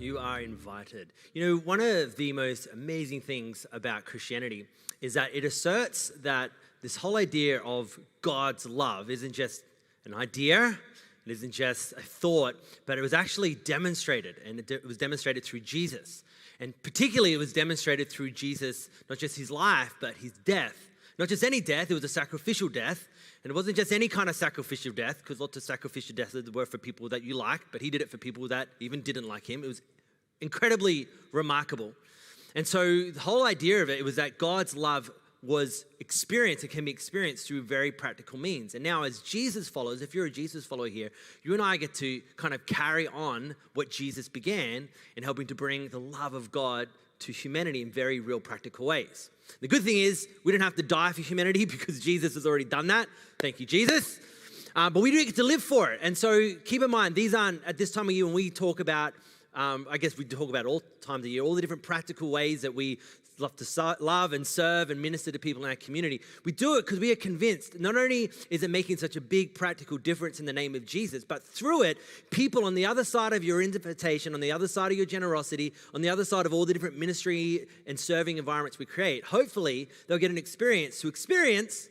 You are invited. You know, one of the most amazing things about Christianity is that it asserts that this whole idea of God's love isn't just an idea, it isn't just a thought, but it was actually demonstrated, and it was demonstrated through Jesus. And particularly it was demonstrated through Jesus, not just his life, but his death. Not just any death, it was a sacrificial death. And it wasn't just any kind of sacrificial death, because lots of sacrificial deaths were for people that you liked, but he did it for people that even didn't like him. It was incredibly remarkable. And so the whole idea of it was that God's love was experienced, it can be experienced through very practical means. And now as Jesus followers, if you're a Jesus follower here, you and I get to kind of carry on what Jesus began in helping to bring the love of God to humanity in very real practical ways. The good thing is we don't have to die for humanity because Jesus has already done that. Thank you, Jesus. But we do get to live for it. And so keep in mind, these aren't, at this time of year when we talk about, I guess we talk about all times of year, all the different practical ways that we love to love and serve and minister to people in our community. We do it because we are convinced not only is it making such a big practical difference in the name of Jesus, but through it, people on the other side of your invitation, on the other side of your generosity, on the other side of all the different ministry and serving environments we create, hopefully they'll get an experience to experience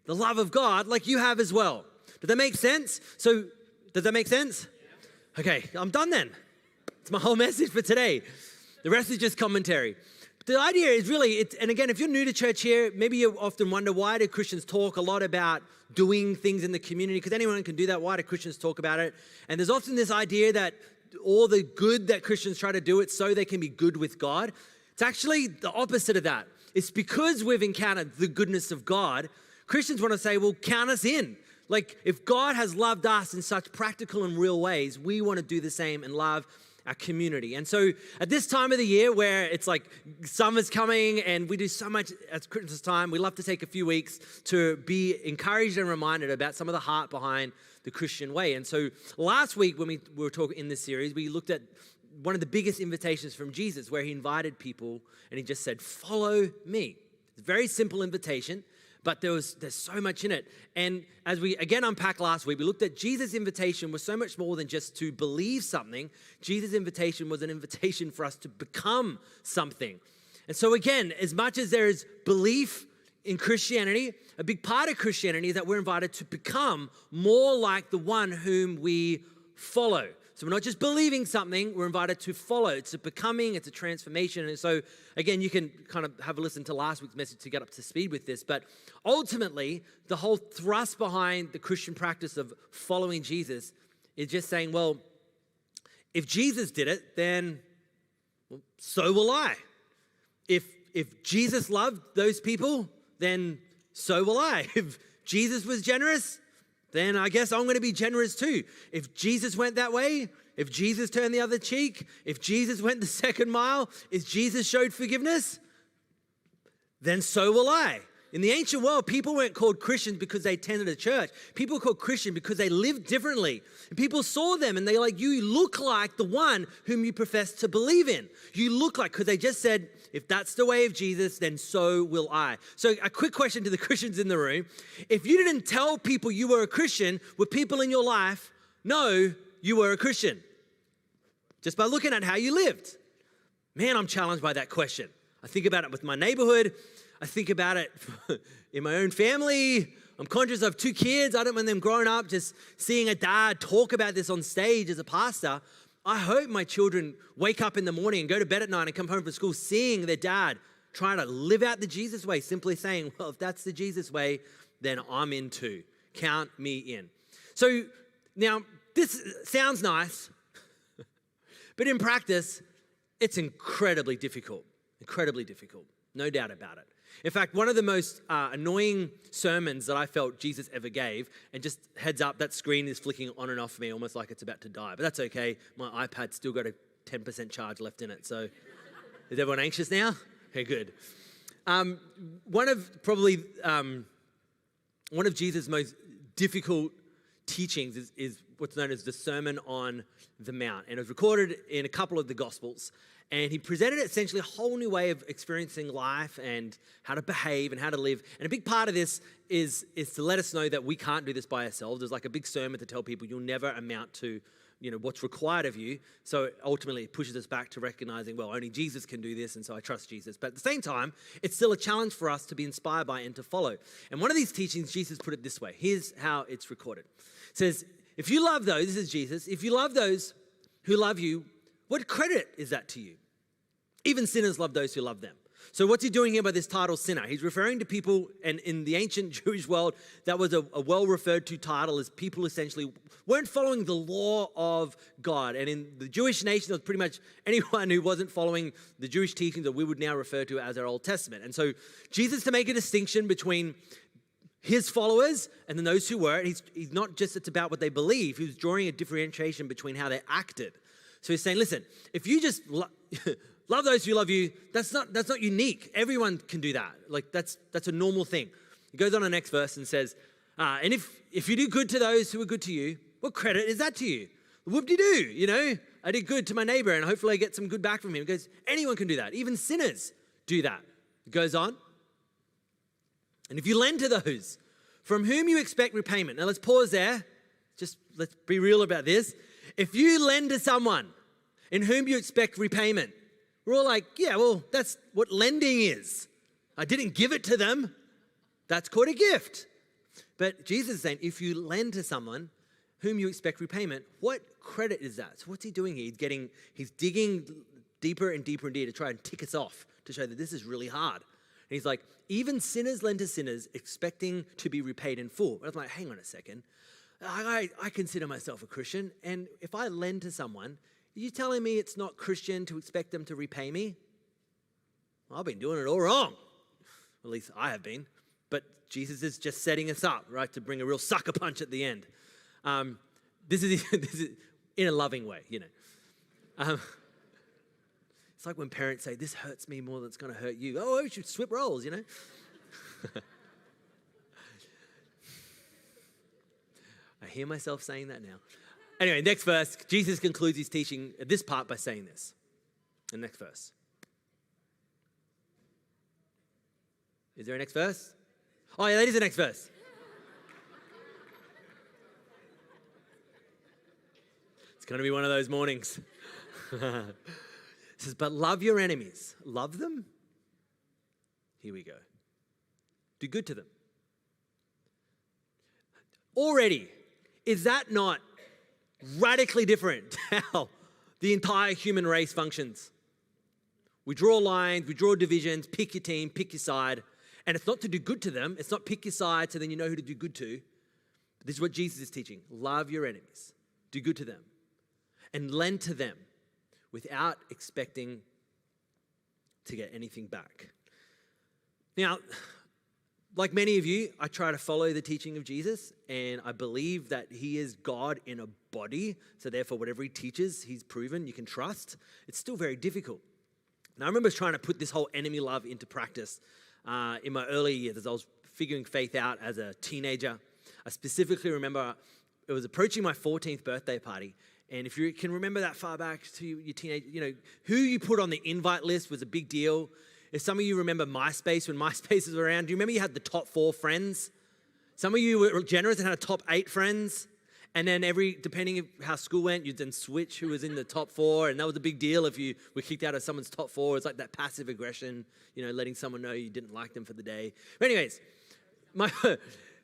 the love of God like you have as well. Does that make sense? So, does that make sense? Okay, I'm done then. It's my whole message for today. The rest is just commentary. The idea is really, and again, if you're new to church here, maybe you often wonder, why do Christians talk a lot about doing things in the community? Because anyone can do that. Why do Christians talk about it? And there's often this idea that all the good that Christians try to do it so they can be good with God. It's actually the opposite of that. It's because we've encountered the goodness of God, Christians want to say, well, count us in. Like, if God has loved us in such practical and real ways, we want to do the same and love our community. And so at this time of the year where it's like summer's coming and we do so much at Christmas time, we love to take a few weeks to be encouraged and reminded about some of the heart behind the Christian way. And so last week when we were talking in this series, we looked at one of the biggest invitations from Jesus where he invited people and he just said, follow me. It's a very simple invitation, but there's so much in it. And as we again unpacked last week, we looked at Jesus' invitation was so much more than just to believe something. Jesus' invitation was an invitation for us to become something. And so again, as much as there is belief in Christianity, a big part of Christianity is that we're invited to become more like the one whom we follow. So we're not just believing something, we're invited to follow. It's a becoming, it's a transformation. And so, again, you can kind of have a listen to last week's message to get up to speed with this. But ultimately, the whole thrust behind the Christian practice of following Jesus is just saying, well, if Jesus did it, then so will I. If Jesus loved those people, then so will I. If Jesus was generous, then I guess I'm going to be generous too. If Jesus went that way, if Jesus turned the other cheek, if Jesus went the second mile, if Jesus showed forgiveness, then so will I. In the ancient world, people weren't called Christians because they attended a church. People were called Christian because they lived differently. And people saw them and they're like, you look like the one whom you profess to believe in. You look like, because they just said, if that's the way of Jesus, then so will I. So a quick question to the Christians in the room. If you didn't tell people you were a Christian, would people in your life know you were a Christian? Just by looking at how you lived. Man, I'm challenged by that question. I think about it with my neighborhood. I think about it in my own family. I'm conscious of 2 kids. I don't want them growing up just seeing a dad talk about this on stage as a pastor. I hope my children wake up in the morning and go to bed at night and come home from school seeing their dad trying to live out the Jesus way, simply saying, well, if that's the Jesus way, then I'm in too. Count me in. So now this sounds nice, but in practice, it's incredibly difficult, no doubt about it. In fact, one of the most annoying sermons that I felt Jesus ever gave, and just heads up, that screen is flicking on and off for me almost like it's about to die, but that's okay. My iPad's still got a 10% charge left in it, so is everyone anxious now? Okay, good. One of Jesus' most difficult teachings is what's known as the Sermon on the Mount, and it was recorded in a couple of the Gospels. And he presented essentially a whole new way of experiencing life and how to behave and how to live. And a big part of this is to let us know that we can't do this by ourselves. There's like a big sermon to tell people you'll never amount to, what's required of you. So ultimately it pushes us back to recognizing, well, only Jesus can do this, and so I trust Jesus. But at the same time, it's still a challenge for us to be inspired by and to follow. And one of these teachings, Jesus put it this way. Here's how it's recorded. It says, if you love those, this is Jesus, if you love those who love you, what credit is that to you? Even sinners love those who love them. So what's he doing here by this title, sinner? He's referring to people, and in the ancient Jewish world, that was a well-referred to title, as people essentially weren't following the law of God. And in the Jewish nation, it was pretty much anyone who wasn't following the Jewish teachings that we would now refer to as our Old Testament. And so Jesus, to make a distinction between his followers and then those who were, he's not just it's about what they believe, he was drawing a differentiation between how they acted. So he's saying, listen, if you just love those who love you, that's not unique. Everyone can do that. Like that's a normal thing. He goes on the next verse and says, and if you do good to those who are good to you, what credit is that to you? Whoop-de-doo, I did good to my neighbor and hopefully I get some good back from him. He goes, anyone can do that. Even sinners do that. It goes on. And if you lend to those from whom you expect repayment. Now let's pause there. Let's be real about this. If you lend to someone in whom you expect repayment, we're all like, yeah, well, that's what lending is. I didn't give it to them. That's called a gift. But Jesus is saying, if you lend to someone whom you expect repayment, what credit is that? So what's he doing here? He's digging deeper and deeper and deeper to try and tick us off, to show that this is really hard. And he's like, even sinners lend to sinners expecting to be repaid in full. And I'm like, hang on a second. I consider myself a Christian, and if I lend to someone, are you telling me it's not Christian to expect them to repay me? Well, I've been doing it all wrong. At least I have been. But Jesus is just setting us up, right, to bring a real sucker punch at the end. This is in a loving way, It's like when parents say, this hurts me more than it's going to hurt you. Oh, we should swap roles, I hear myself saying that now. Anyway, next verse, Jesus concludes his teaching at this part by saying this. The next verse. Is there a next verse? Oh, yeah, that is the next verse. It's going to be one of those mornings. It says, but love your enemies. Love them? Here we go. Do good to them. Already, is that not radically different to how the entire human race functions? We draw lines, we draw divisions, pick your team, pick your side. And it's not to do good to them. It's not pick your side so then you know who to do good to. But this is what Jesus is teaching. Love your enemies. Do good to them. And lend to them without expecting to get anything back. Now, like many of you, I try to follow the teaching of Jesus, and I believe that he is God in a body, so therefore whatever he teaches, he's proven, you can trust. It's still very difficult. Now, I remember trying to put this whole enemy love into practice in my early years as I was figuring faith out as a teenager. I specifically remember it was approaching my 14th birthday party, and if you can remember that far back to your teenage, who you put on the invite list was a big deal. If some of you remember MySpace, when MySpace was around, do you remember you had the top 4 friends? Some of you were generous and had a top 8 friends. And then depending on how school went, you'd then switch who was in the top 4. And that was a big deal if you were kicked out of someone's top 4. It's like that passive aggression, letting someone know you didn't like them for the day. But anyways,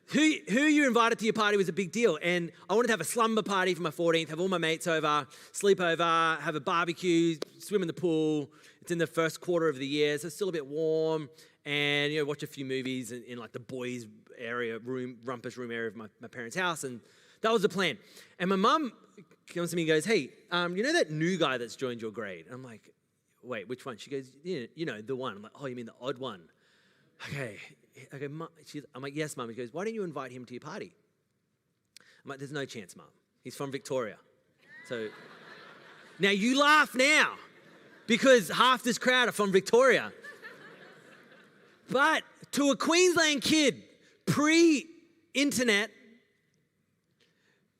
who you invited to your party was a big deal. And I wanted to have a slumber party for my 14th, have all my mates over, sleep over, have a barbecue, swim in the pool. It's in the first quarter of the year, so it's still a bit warm. And, watch a few movies in like the boys' area, rumpus room area of my parents' house. And that was the plan. And my mum comes to me and goes, hey, you know that new guy that's joined your grade? And I'm like, wait, which one? She goes, the one. I'm like, oh, you mean the odd one? Okay, Mum. I'm like, yes, Mum. She goes, why don't you invite him to your party? I'm like, there's no chance, Mum. He's from Victoria. So now you laugh now because half this crowd are from Victoria. But to a Queensland kid, pre-internet,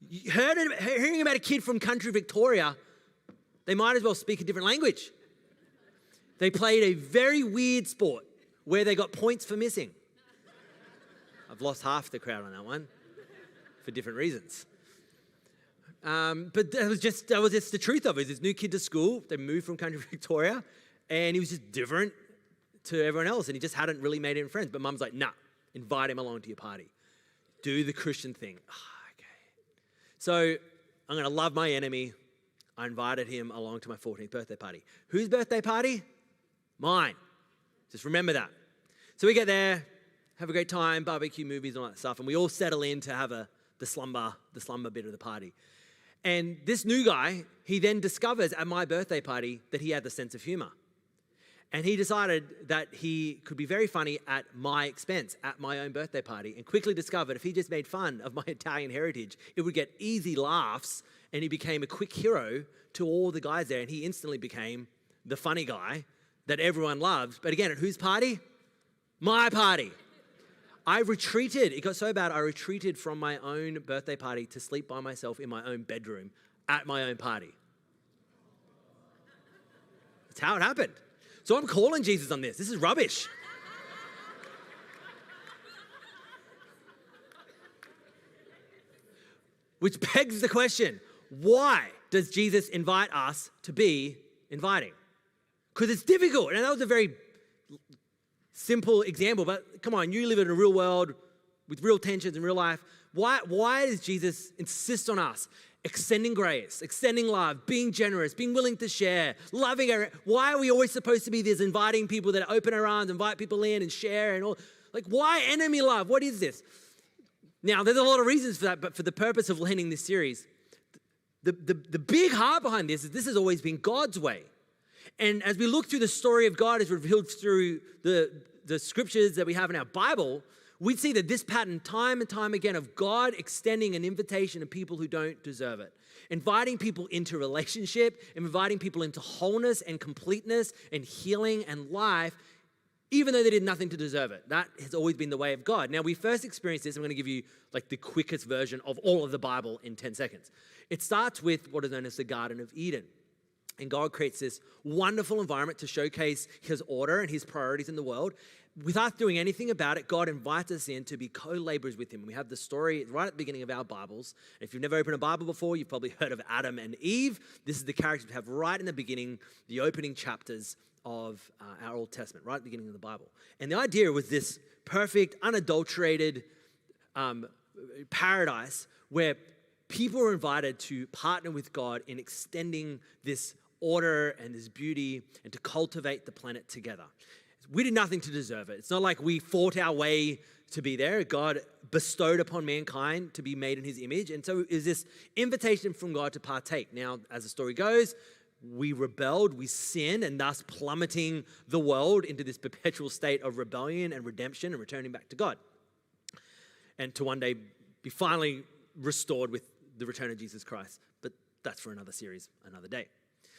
hearing about a kid from country Victoria, they might as well speak a different language. They played a very weird sport where they got points for missing. I've lost half the crowd on that one for different reasons. But that was just the truth of it. This new kid to school, they moved from country Victoria, and he was just different to everyone else, and he just hadn't really made any friends. But mum's like, nah, invite him along to your party. Do the Christian thing. Okay. So I'm going to love my enemy. I invited him along to my 14th birthday party. Whose birthday party? Mine. Just remember that. So we get there, have a great time, barbecue, movies, and all that stuff, and we all settle in to have the slumber bit of the party. And this new guy, he then discovers at my birthday party that he had the sense of humor. And he decided that he could be very funny at my expense, at my own birthday party, and quickly discovered if he just made fun of my Italian heritage, it would get easy laughs, and he became a quick hero to all the guys there, and he instantly became the funny guy that everyone loved. But again, at whose party? My party. I retreated. It got so bad, I retreated from my own birthday party to sleep by myself in my own bedroom at my own party. That's how it happened. So I'm calling Jesus on this. This is rubbish. Which begs the question, why does Jesus invite us to be inviting? Because it's difficult. And that was a very simple example, but come on, you live in a real world with real tensions in real life. Why does Jesus insist on us extending grace, extending love, being generous, being willing to share, loving? Why are we always supposed to be this inviting people that open our arms, invite people in and share and all? Like, why enemy love? What is this? Now, there's a lot of reasons for that, but for the purpose of landing this series, the big heart behind this is this has always been God's way. And as we look through the story of God as revealed through the scriptures that we have in our Bible, we see that this pattern time and time again of God extending an invitation to people who don't deserve it. Inviting people into relationship, inviting people into wholeness and completeness and healing and life, even though they did nothing to deserve it. That has always been the way of God. Now, we first experienced this. I'm going to give you like the quickest version of all of the Bible in 10 seconds. It starts with what is known as the Garden of Eden. And God creates this wonderful environment to showcase his order and his priorities in the world. Without doing anything about it, God invites us in to be co-laborers with him. And we have the story right at the beginning of our Bibles. And if you've never opened a Bible before, you've probably heard of Adam and Eve. This is the characters we have right in the beginning, the opening chapters of our Old Testament, right at the beginning of the Bible. And the idea was this perfect, unadulterated paradise where people were invited to partner with God in extending this order and this beauty and to cultivate the planet together. We did nothing to deserve it. It's not like we fought our way to be there. God bestowed upon mankind to be made in his image. And so is this invitation from God to partake. Now, as the story goes, we rebelled, we sinned, and thus plummeting the world into this perpetual state of rebellion and redemption and returning back to God. And to one day be finally restored with the return of Jesus Christ. But that's for another series, another day.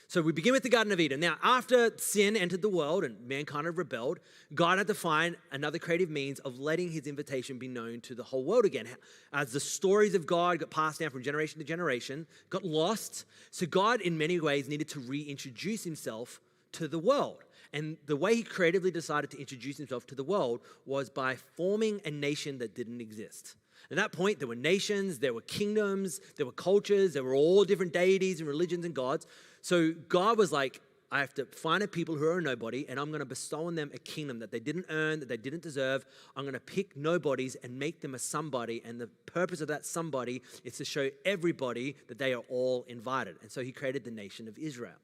So we begin with the Garden of Eden. Now, after sin entered the world and mankind had rebelled, God had to find another creative means of letting his invitation be known to the whole world again. As the stories of God got passed down from generation to generation, got lost, so God in many ways needed to reintroduce himself to the world. And the way he creatively decided to introduce himself to the world was by forming a nation that didn't exist. At that point, there were nations, there were kingdoms, there were cultures, there were all different deities and religions and gods. So God was like, I have to find a people who are a nobody, and I'm going to bestow on them a kingdom that they didn't earn, that they didn't deserve. I'm going to pick nobodies and make them a somebody, and the purpose of that somebody is to show everybody that they are all invited. And so he created the nation of Israel.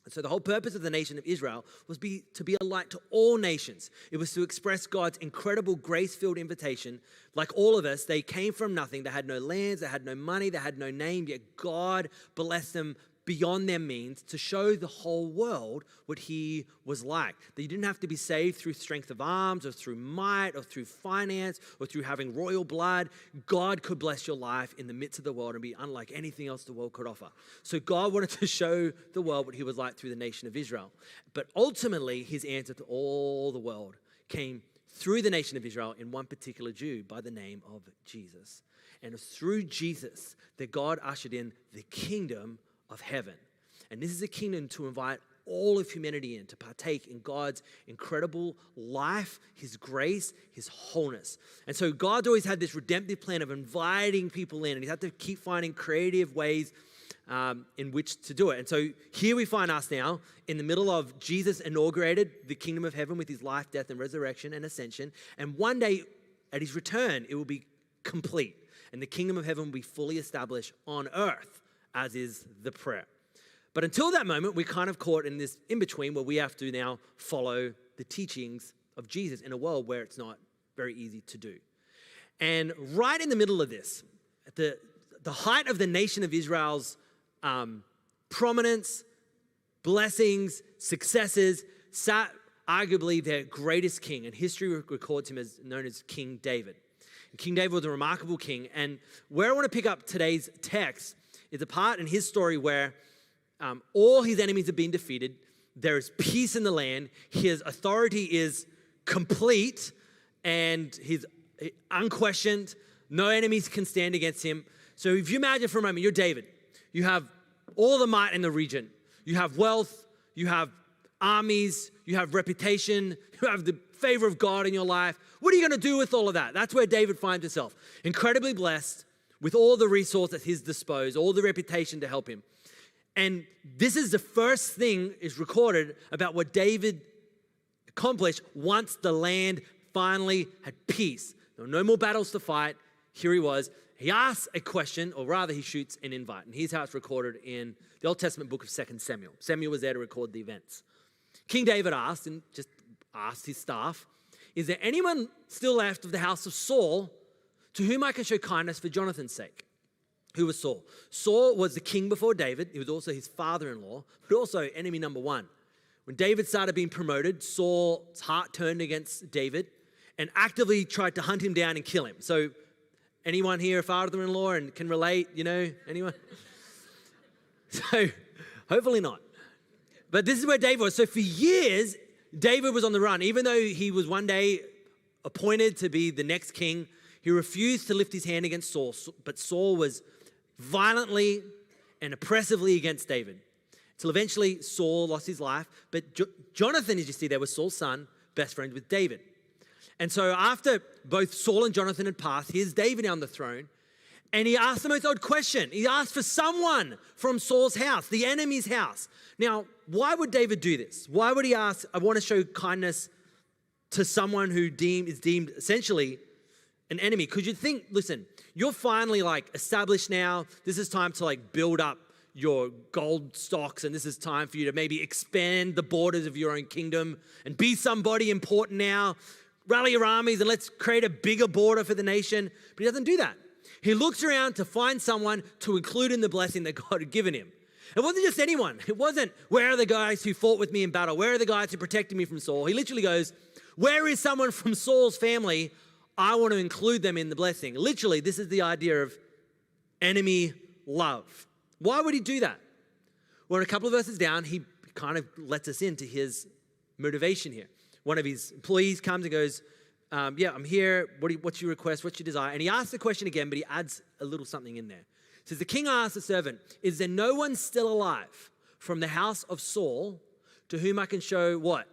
And so the whole purpose of the nation of Israel was to be a light to all nations. It was to express God's incredible grace-filled invitation. Like all of us, they came from nothing. They had no lands, they had no money, they had no name, yet God blessed them beyond their means to show the whole world what he was like. That you didn't have to be saved through strength of arms or through might or through finance or through having royal blood. God could bless your life in the midst of the world and be unlike anything else the world could offer. So God wanted to show the world what he was like through the nation of Israel. But ultimately, his answer to all the world came through the nation of Israel in one particular Jew by the name of Jesus. And it was through Jesus that God ushered in the kingdom of heaven. And this is a kingdom to invite all of humanity in, to partake in God's incredible life, his grace, his wholeness. And so God's always had this redemptive plan of inviting people in, and he's had to keep finding creative ways in which to do it. And so here we find us now in the middle of Jesus inaugurated the kingdom of heaven with his life, death, and resurrection and ascension. And one day at his return, it will be complete. And the kingdom of heaven will be fully established on earth, as is the prayer. But until that moment, we're kind of caught in this in-between where we have to now follow the teachings of Jesus in a world where it's not very easy to do. And right in the middle of this, at the height of the nation of Israel's prominence, blessings, successes, sat arguably their greatest king. And history records him as known as King David. And King David was a remarkable king. And where I want to pick up today's text is a part in his story where all his enemies have been defeated. There is peace in the land. His authority is complete and he's unquestioned. No enemies can stand against him. So if you imagine for a moment, you're David. You have all the might in the region. You have wealth. You have armies. You have reputation. You have the favor of God in your life. What are you going to do with all of that? That's where David finds himself. Incredibly blessed with all the resources at his disposal, all the reputation to help him. And this is the first thing is recorded about what David accomplished once the land finally had peace. There were no more battles to fight. Here he was. He asks a question, or rather he shoots an invite. And here's how it's recorded in the Old Testament book of 2 Samuel. Samuel was there to record the events. King David asked, and just asked his staff, is there anyone still left of the house of Saul to whom I can show kindness for Jonathan's sake? Who was Saul? Saul was the king before David. He was also his father-in-law, but also enemy number one. When David started being promoted, Saul's heart turned against David and actively tried to hunt him down and kill him. So anyone here a father-in-law and can relate, anyone? So hopefully not. But this is where David was. So for years, David was on the run. Even though he was one day appointed to be the next king, he refused to lift his hand against Saul. But Saul was violently and oppressively against David. Till eventually Saul lost his life. But Jonathan, as you see there, was Saul's son, best friend with David. And so after both Saul and Jonathan had passed, here's David on the throne. And he asked the most odd question. He asked for someone from Saul's house, the enemy's house. Now, why would David do this? Why would he ask, I want to show kindness to someone who is deemed essentially an enemy? Because you'd think, listen, you're finally established now. This is time to build up your gold stocks, and this is time for you to maybe expand the borders of your own kingdom and be somebody important now. Rally your armies and let's create a bigger border for the nation. But he doesn't do that. He looks around to find someone to include in the blessing that God had given him. It wasn't just anyone. It wasn't, where are the guys who fought with me in battle? Where are the guys who protected me from Saul? He literally goes, where is someone from Saul's family? I want to include them in the blessing. Literally, this is the idea of enemy love. Why would he do that? Well, in a couple of verses down, he kind of lets us into his motivation here. One of his employees comes and goes, I'm here. What's your request? What's your desire? And he asks the question again, but he adds a little something in there. It says, the king asked the servant, is there no one still alive from the house of Saul to whom I can show what?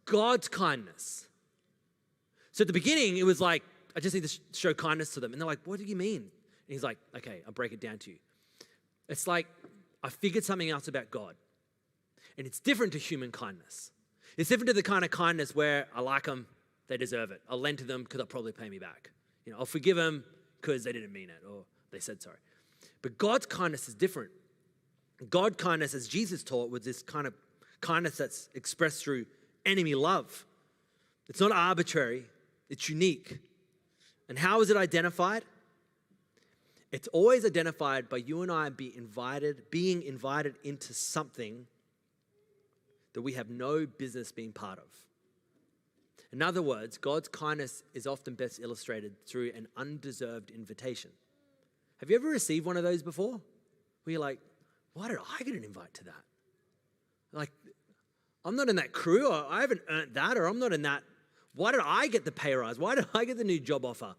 God's kindness. So at the beginning, it was I just need to show kindness to them. And they're like, what do you mean? And he's like, okay, I'll break it down to you. It's I figured something else about God. And it's different to human kindness. It's different to the kind of kindness where I like them, they deserve it. I'll lend to them because they'll probably pay me back. I'll forgive them because they didn't mean it or they said sorry. But God's kindness is different. God's kindness, as Jesus taught, was this kind of kindness that's expressed through enemy love. It's not arbitrary. It's unique. And how is it identified? It's always identified by you and I being invited into something that we have no business being part of. In other words, God's kindness is often best illustrated through an undeserved invitation. Have you ever received one of those before? Where you're like, why did I get an invite to that? I'm not in that crew, or I haven't earned that, or I'm not in that. Why did I get the pay rise? Why did I get the new job offer?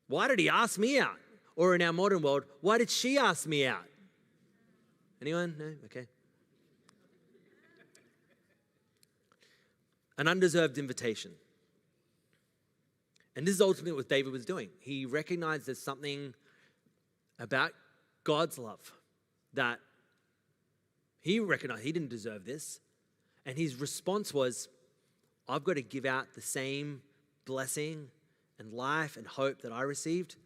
Why did he ask me out? Or in our modern world, why did she ask me out? Anyone? No? Okay. an undeserved invitation. And this is ultimately what David was doing. He recognized there's something about God's love that he recognized he didn't deserve this. And his response was, I've got to give out the same blessing and life and hope that I received.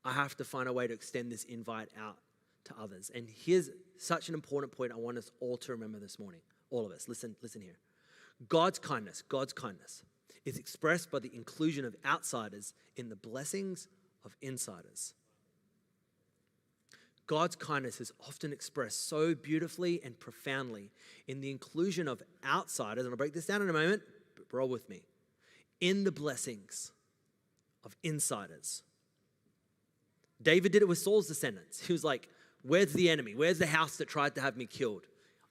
I have to find a way to extend this invite out to others. And here's such an important point I want us all to remember this morning. All of us, listen here. God's kindness is expressed by the inclusion of outsiders in the blessings of insiders. God's kindness is often expressed so beautifully and profoundly in the inclusion of outsiders, and I'll break this down in a moment, but roll with me, in the blessings of insiders. David did it with Saul's descendants. He was like, where's the enemy? Where's the house that tried to have me killed?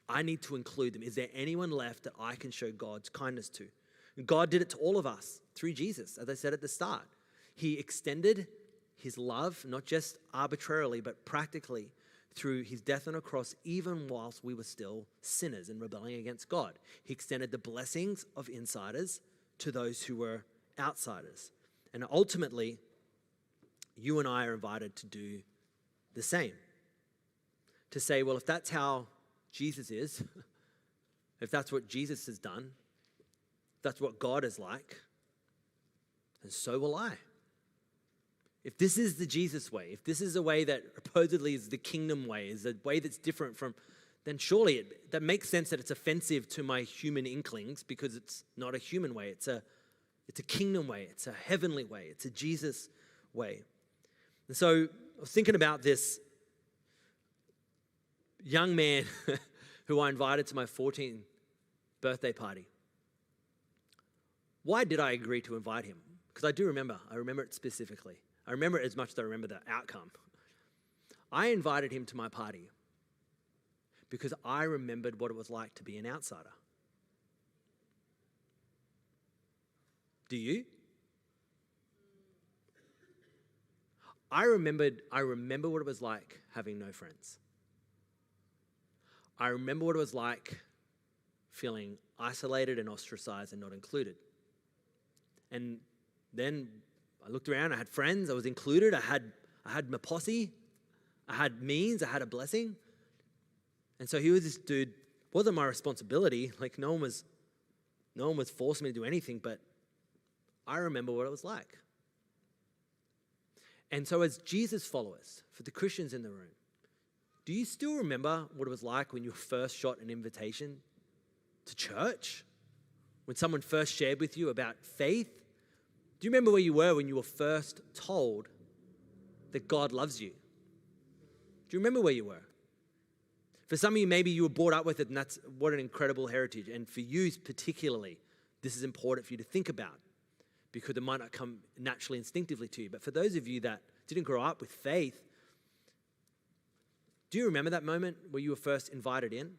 I need to include them. Is there anyone left that I can show God's kindness to? And God did it to all of us through Jesus, as I said at the start. He extended his love, not just arbitrarily, but practically through his death on a cross, even whilst we were still sinners and rebelling against God. He extended the blessings of insiders to those who were outsiders. And ultimately, you and I are invited to do the same. To say, well, if that's how Jesus is, if that's what Jesus has done, if that's what God is like, then so will I. If this is the Jesus way, if this is a way that supposedly is the kingdom way, is a way that's different from, then surely that makes sense that it's offensive to my human inklings because it's not a human way. It's a kingdom way. It's a heavenly way. It's a Jesus way. And so I was thinking about this young man who I invited to my 14th birthday party. Why did I agree to invite him? Because I remember it specifically. I remember it as much as I remember the outcome. I invited him to my party because I remembered what it was like to be an outsider. Do you? I remember what it was like having no friends. I remember what it was like feeling isolated and ostracized and not included. And then I looked around, I had friends, I was included, I had my posse, I had means, I had a blessing. And so he was this dude, wasn't my responsibility, like no one was forcing me to do anything, but I remember what it was like. And so as Jesus followers, for the Christians in the room, do you still remember what it was like when you first shot an invitation to church? When someone first shared with you about faith? Do you remember where you were when you were first told that God loves you? Do you remember where you were? For some of you, maybe you were brought up with it, and that's what an incredible heritage. And for you particularly, this is important for you to think about because it might not come naturally, instinctively to you. But for those of you that didn't grow up with faith, do you remember that moment where you were first invited in?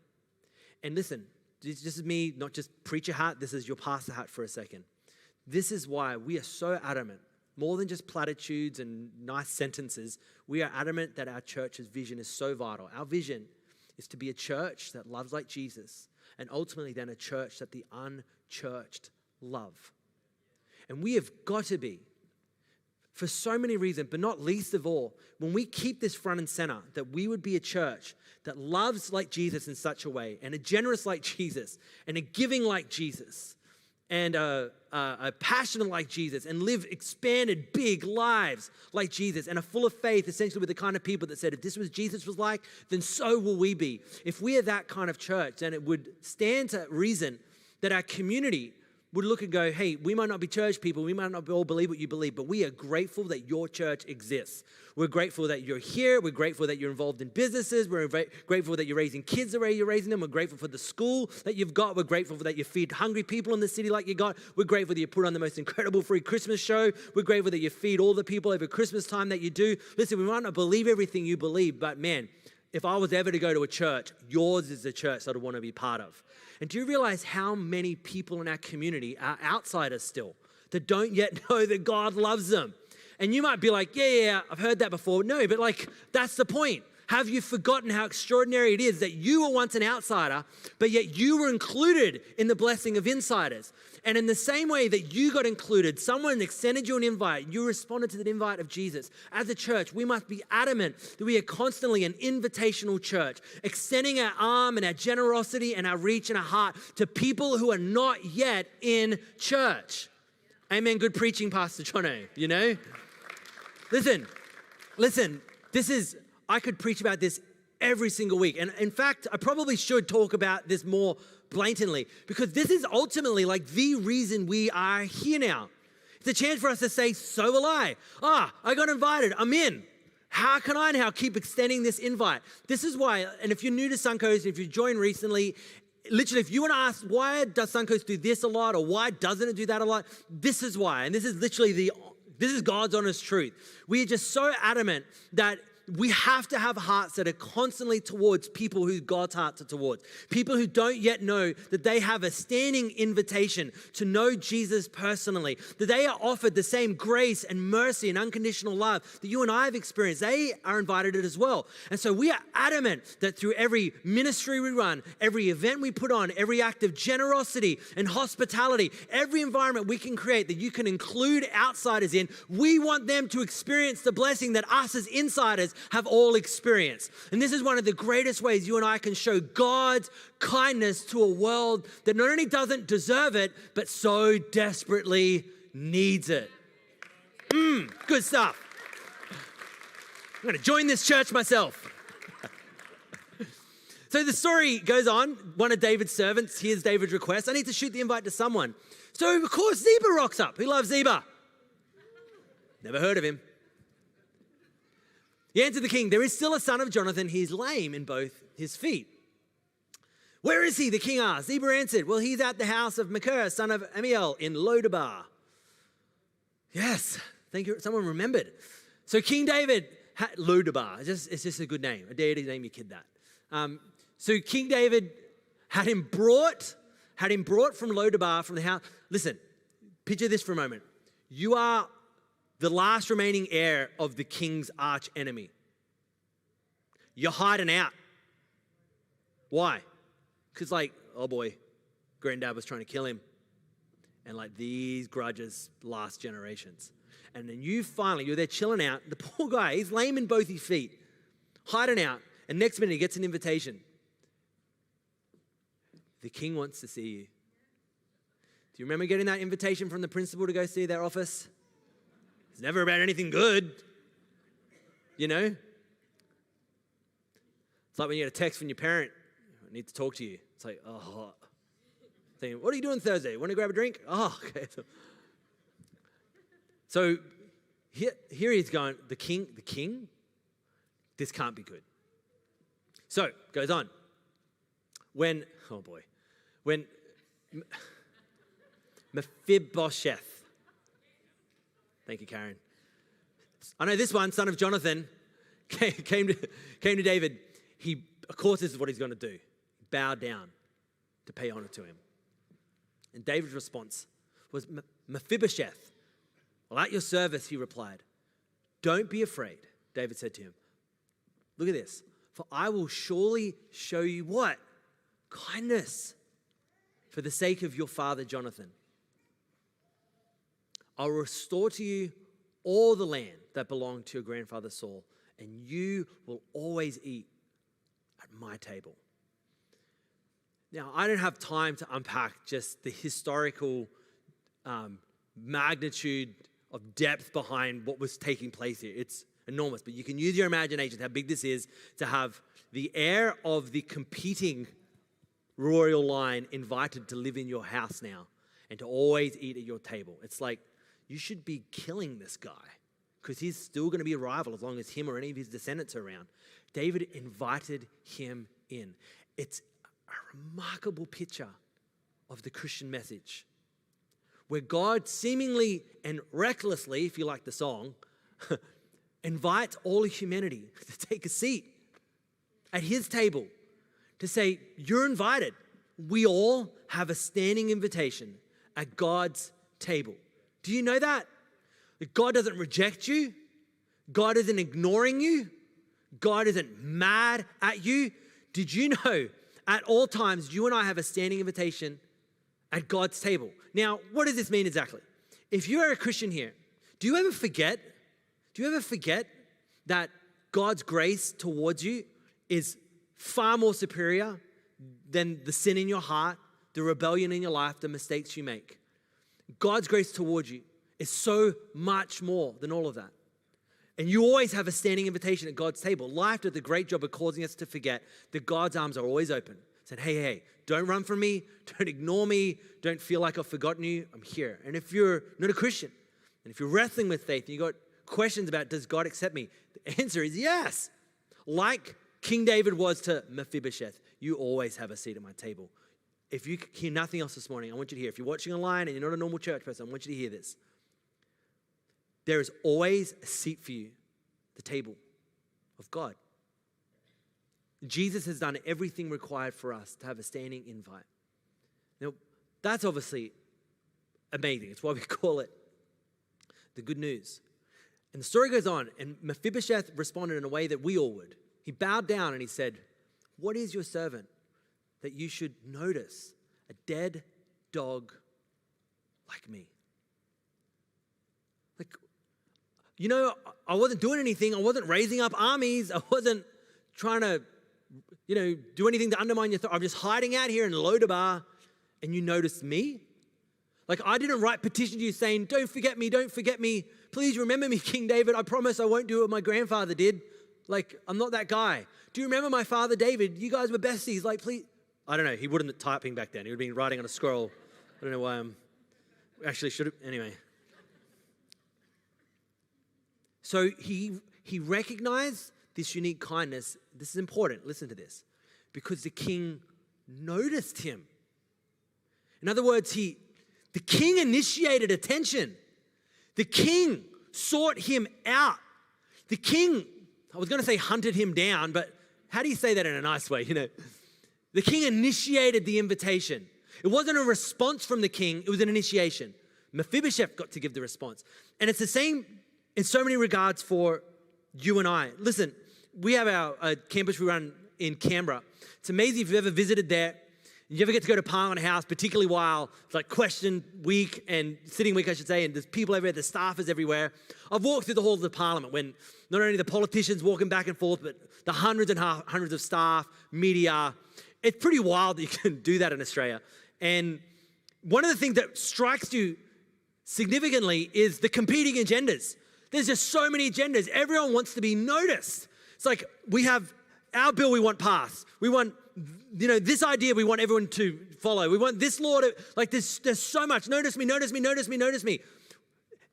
And listen, this is me, not just preacher hat, this is your pastor hat for a second. This is why we are so adamant, more than just platitudes and nice sentences, we are adamant that our church's vision is so vital. Our vision is to be a church that loves like Jesus, and ultimately then a church that the unchurched love. And we have got to be, for so many reasons, but not least of all, when we keep this front and center, that we would be a church that loves like Jesus in such a way, and a generous like Jesus, and a giving like Jesus, and a passionate like Jesus, and live expanded, big lives like Jesus, and are full of faith, essentially with the kind of people that said, if this was Jesus was like, then so will we be. If we are that kind of church, then it would stand to reason that our community would look and go, hey, we might not be church people, we might not all believe what you believe, but we are grateful that your church exists. We're grateful that you're here. We're grateful that you're involved in businesses. We're grateful that you're raising kids the way you're raising them. We're grateful for the school that you've got. We're grateful that you feed hungry people in the city like you got. We're grateful that you put on the most incredible free Christmas show. We're grateful that you feed all the people over Christmas time that you do. Listen, we might not believe everything you believe, but man, if I was ever to go to a church, yours is the church that I'd want to be part of. And do you realize how many people in our community are outsiders still that don't yet know that God loves them? And you might be like, yeah, I've heard that before. No, but like, that's the point. Have you forgotten how extraordinary it is that you were once an outsider, but yet you were included in the blessing of insiders? And in the same way that you got included, someone extended you an invite, you responded to the invite of Jesus. As a church, we must be adamant that we are constantly an invitational church, extending our arm and our generosity and our reach and our heart to people who are not yet in church. Amen. Good preaching, Pastor Jono, you know? Listen, I could preach about this every single week. And in fact, I probably should talk about this more blatantly, because this is ultimately like the reason we are here now. It's a chance for us to say, so will I. I got invited, I'm in. How can I now keep extending this invite? This is why, and if you're new to Suncoast, if you joined recently, literally, if you want to ask, why does Suncoast do this a lot, or why doesn't it do that a lot? This is why, and this is literally this is God's honest truth. We are just so adamant that we have to have hearts that are constantly towards people who God's hearts are towards. People who don't yet know that they have a standing invitation to know Jesus personally, that they are offered the same grace and mercy and unconditional love that you and I have experienced. They are invited as well. And so we are adamant that through every ministry we run, every event we put on, every act of generosity and hospitality, every environment we can create that you can include outsiders in, we want them to experience the blessing that us as insiders have all experienced. And this is one of the greatest ways you and I can show God's kindness to a world that not only doesn't deserve it, but so desperately needs it. Good stuff. I'm going to join this church myself. So the story goes on. One of David's servants hears David's request. I need to shoot the invite to someone. So of course Ziba rocks up. Who loves Ziba? Never heard of him. He answered the king, there is still a son of Jonathan. He's lame in both his feet. Where is he? The king asked. Ziba answered, well, he's at the house of Machir, son of Amiel, in Lodabar. Yes, thank you. Someone remembered. So King David had Lodabar. It's just a good name. I dare to name your kid that. So King David had him brought from Lodabar, from the house. Listen, picture this for a moment. You are the last remaining heir of the king's arch enemy. You're hiding out. Why? Because oh boy, granddad was trying to kill him. And these grudges last generations. And then you're there chilling out. The poor guy, he's lame in both his feet, hiding out. And next minute he gets an invitation. The king wants to see you. Do you remember getting that invitation from the principal to go see their office? It's never about anything good, you know? It's like when you get a text from your parent, I need to talk to you. It's like, thinking, what are you doing Thursday? Want to grab a drink? Oh, okay. So here he's going, the king, this can't be good. So, goes on. When Mephibosheth, thank you, Karen. I know this one, son of Jonathan, came to David. Of course, this is what he's going to do. Bow down to pay honor to him. And David's response was, Mephibosheth, well, at your service, he replied. Don't be afraid, David said to him. Look at this. For I will surely show you what? Kindness for the sake of your father, Jonathan. I'll restore to you all the land that belonged to your grandfather Saul, and you will always eat at my table. Now, I don't have time to unpack just the historical magnitude of depth behind what was taking place here. It's enormous, but you can use your imagination how big this is to have the heir of the competing royal line invited to live in your house now and to always eat at your table. It's like, you should be killing this guy because he's still going to be a rival as long as him or any of his descendants are around. David invited him in. It's a remarkable picture of the Christian message where God seemingly and recklessly, if you like the song, invites all of humanity to take a seat at his table to say, you're invited. We all have a standing invitation at God's table. Do you know that? That God doesn't reject you. God isn't ignoring you. God isn't mad at you. Did you know at all times you and I have a standing invitation at God's table? Now, what does this mean exactly? If you are a Christian here, do you ever forget that God's grace towards you is far more superior than the sin in your heart, the rebellion in your life, the mistakes you make? God's grace towards you is so much more than all of that. And you always have a standing invitation at God's table. Life did the great job of causing us to forget that God's arms are always open. Said, hey, don't run from me. Don't ignore me. Don't feel like I've forgotten you. I'm here. And if you're not a Christian, and if you're wrestling with faith, and you've got questions about, does God accept me? The answer is yes. Like King David was to Mephibosheth, you always have a seat at my table. If you hear nothing else this morning, I want you to hear. If you're watching online and you're not a normal church person, I want you to hear this. There is always a seat for you, the table of God. Jesus has done everything required for us to have a standing invite. Now, that's obviously amazing. It's why we call it the good news. And the story goes on, and Mephibosheth responded in a way that we all would. He bowed down and he said, what is your servant that you should notice a dead dog like me? Like, you know, I wasn't doing anything. I wasn't raising up armies. I wasn't trying to, do anything to undermine your I'm just hiding out here in Lodabar, and you noticed me? Like, I didn't write petition to you saying, don't forget me, don't forget me. Please remember me, King David. I promise I won't do what my grandfather did. Like, I'm not that guy. Do you remember my father David? You guys were besties. Like, please. I don't know. He wouldn't have typing back then. He would have been writing on a scroll. I don't know why actually should have. Anyway. So he recognized this unique kindness. This is important. Listen to this. Because the king noticed him. In other words, the king initiated attention. The king sought him out. The king, I was going to say hunted him down, but how do you say that in a nice way? The king initiated the invitation. It wasn't a response from the king. It was an initiation. Mephibosheth got to give the response. And it's the same in so many regards for you and I. Listen, we have our campus we run in Canberra. It's amazing if you've ever visited there. You ever get to go to Parliament House, particularly while it's like question week and sitting week, I should say, and there's people everywhere, the staff is everywhere. I've walked through the halls of the Parliament when not only the politicians walking back and forth, but the hundreds and hundreds of staff, media. It's pretty wild that you can do that in Australia. And one of the things that strikes you significantly is the competing agendas. There's just so many agendas. Everyone wants to be noticed. It's like we have our bill we want passed. We want, this idea we want everyone to follow. We want this law to, like there's so much. Notice me, notice me, notice me, notice me.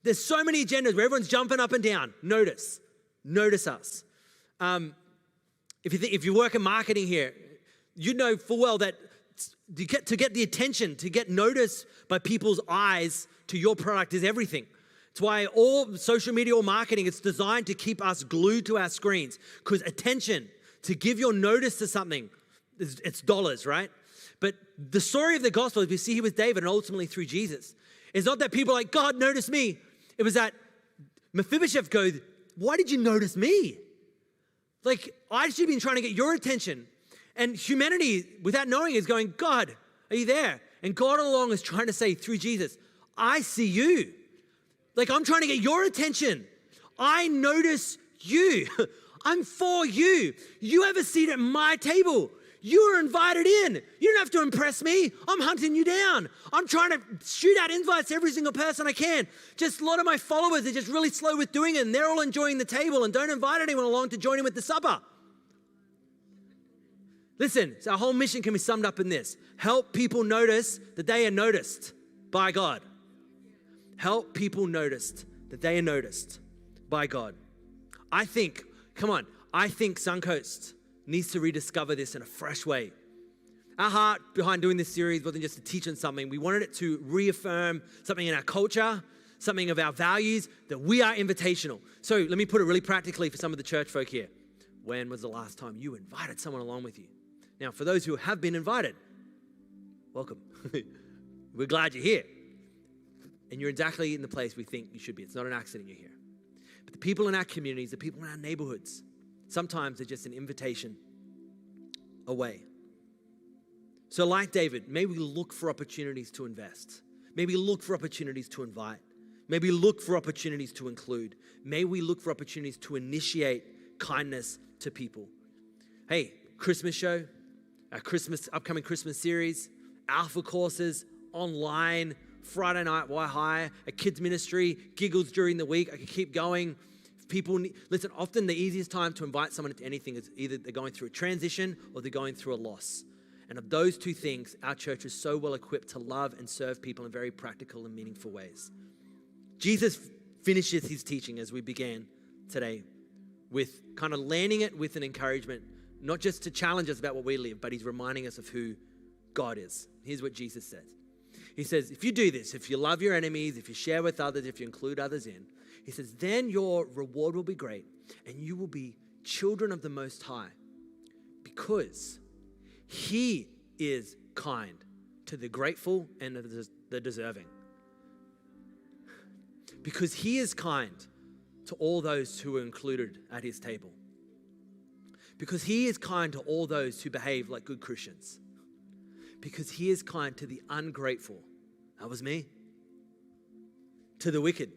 There's so many agendas where everyone's jumping up and down. Notice us. If you work in marketing here, you know full well that to get the attention, to get noticed by people's eyes to your product is everything. It's why all social media or marketing, it's designed to keep us glued to our screens. Because attention, to give your notice to something, it's dollars, right? But the story of the gospel, as we see here with David and ultimately through Jesus, is not that people are like, God, notice me. It was that Mephibosheth goes, why did you notice me? Like, I should have been trying to get your attention. And humanity, without knowing, is going, God, are you there? And God all along is trying to say through Jesus, I see you. Like, I'm trying to get your attention. I notice you. I'm for you. You have a seat at my table. You are invited in. You don't have to impress me. I'm hunting you down. I'm trying to shoot out invites to every single person I can. Just a lot of my followers are just really slow with doing it, and they're all enjoying the table and don't invite anyone along to join in with the supper. Listen, so our whole mission can be summed up in this. Help people notice that they are noticed by God. Help people notice that they are noticed by God. I think Suncoast needs to rediscover this in a fresh way. Our heart behind doing this series wasn't just to teach on something. We wanted it to reaffirm something in our culture, something of our values, that we are invitational. So let me put it really practically for some of the church folk here. When was the last time you invited someone along with you? Now, for those who have been invited, welcome. We're glad you're here. And you're exactly in the place we think you should be. It's not an accident you're here. But the people in our communities, the people in our neighborhoods, Sometimes they're just an invitation away. So like David, may we look for opportunities to invest. Maybe look for opportunities to invite. Maybe look for opportunities to include. May we look for opportunities to initiate kindness to people. Hey, Christmas show, our upcoming Christmas series, Alpha courses, online, Friday night, Why High, a kids ministry, giggles during the week. I could keep going. Listen, often the easiest time to invite someone into anything is either they're going through a transition or they're going through a loss. And of those two things, our church is so well equipped to love and serve people in very practical and meaningful ways. Jesus finishes his teaching as we began today with kind of landing it with an encouragement, not just to challenge us about what we live, but he's reminding us of who God is. Here's what Jesus says. He says, if you do this, if you love your enemies, if you share with others, if you include others in, he says, then your reward will be great and you will be children of the Most High because he is kind to the grateful and the deserving. Because he is kind to all those who are included at his table. Because he is kind to all those who behave like good Christians. Because he is kind to the ungrateful. That was me. To the wicked.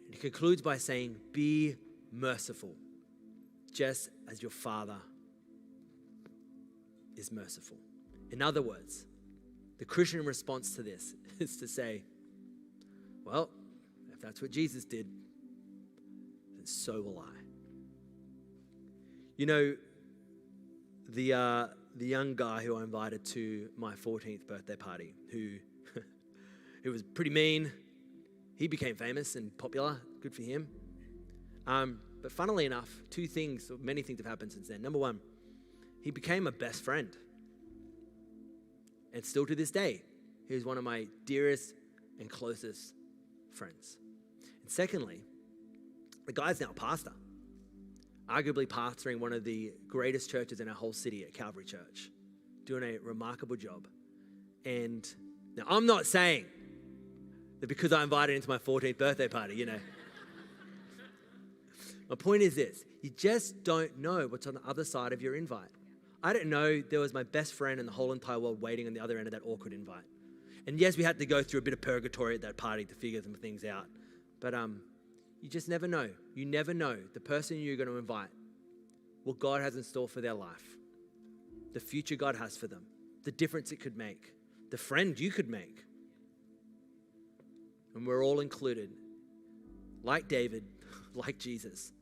And he concludes by saying, be merciful, just as your Father is merciful. In other words, the Christian response to this is to say, well, if that's what Jesus did, then so will I. You know, the young guy who I invited to my 14th birthday party, who was pretty mean, he became famous and popular. Good for him. But funnily enough, many things have happened since then. Number one, he became a best friend. And still to this day, he's one of my dearest and closest friends. And secondly, the guy's now a pastor, arguably pastoring one of the greatest churches in our whole city at Calvary Church, doing a remarkable job. And now I'm not saying that because I invited him to my 14th birthday party, My point is this, you just don't know what's on the other side of your invite. I didn't know there was my best friend in the whole entire world waiting on the other end of that awkward invite. And yes, we had to go through a bit of purgatory at that party to figure some things out. But you just never know. You never know the person you're going to invite, what God has in store for their life, the future God has for them, the difference it could make, the friend you could make. And we're all included, like David, like Jesus,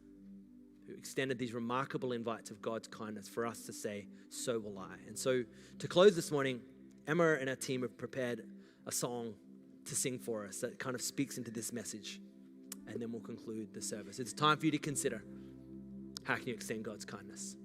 who extended these remarkable invites of God's kindness for us to say, so will I. And so to close this morning, Emma and our team have prepared a song to sing for us that kind of speaks into this message. And then we'll conclude the service. It's time for you to consider, how can you extend God's kindness?